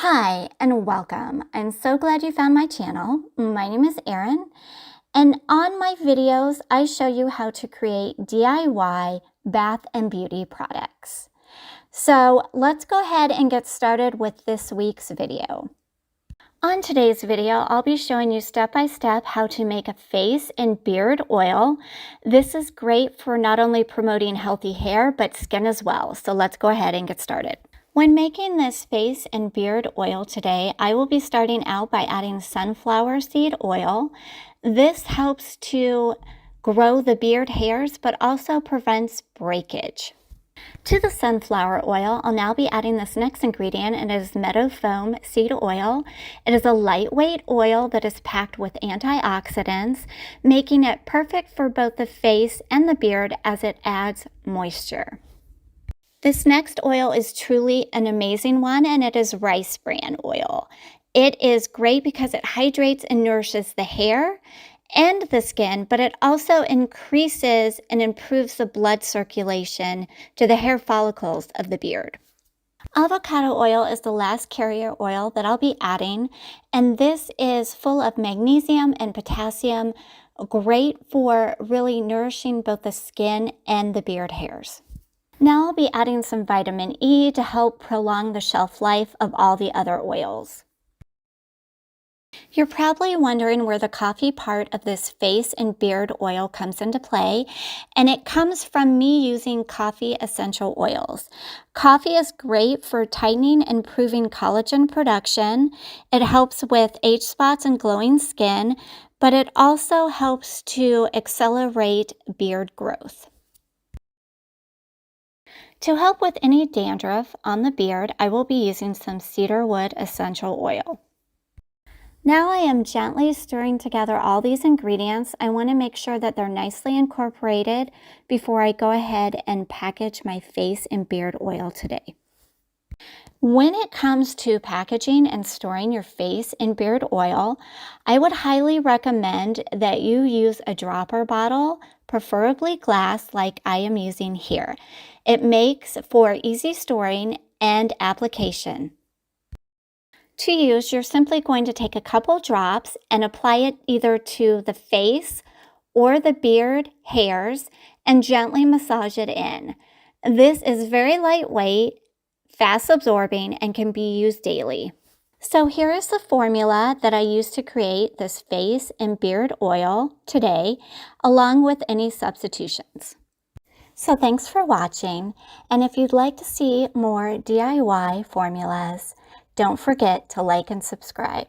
Hi and welcome. I'm so glad you found my channel. My name is Erin, and on my videos I show you how to create DIY bath and beauty products. So let's go ahead and get started with this week's video. On today's video, I'll be showing you step-by-step how to make a face and beard oil. This is great for not only promoting healthy hair, but skin as well. So let's go ahead and get started. When making this face and beard oil today, I will be starting out by adding sunflower seed oil. This helps to grow the beard hairs, but also prevents breakage. To the sunflower oil, I'll now be adding this next ingredient, and it is meadow foam seed oil. It is a lightweight oil that is packed with antioxidants, making it perfect for both the face and the beard as it adds moisture. This next oil is truly an amazing one, and it is rice bran oil. It is great because it hydrates and nourishes the hair and the skin, but it also increases and improves the blood circulation to the hair follicles of the beard. Avocado oil is the last carrier oil that I'll be adding, and this is full of magnesium and potassium, great for really nourishing both the skin and the beard hairs. Now I'll be adding some vitamin E to help prolong the shelf life of all the other oils. You're probably wondering where the coffee part of this face and beard oil comes into play, and it comes from me using coffee essential oils. Coffee is great for tightening and improving collagen production. It helps with age spots and glowing skin, but it also helps to accelerate beard growth. To help with any dandruff on the beard, I will be using some cedarwood essential oil. Now I am gently stirring together all these ingredients. I want to make sure that they're nicely incorporated before I go ahead and package my face and beard oil today. When it comes to packaging and storing your face and beard oil, I would highly recommend that you use a dropper bottle, preferably glass like I am using here. It makes for easy storing and application. To use, you're simply going to take a couple drops and apply it either to the face or the beard hairs and gently massage it in. This is very lightweight, fast absorbing, and can be used daily. So here is the formula that I used to create this face and beard oil today, along with any substitutions. So thanks for watching, and if you'd like to see more DIY formulas, don't forget to like and subscribe.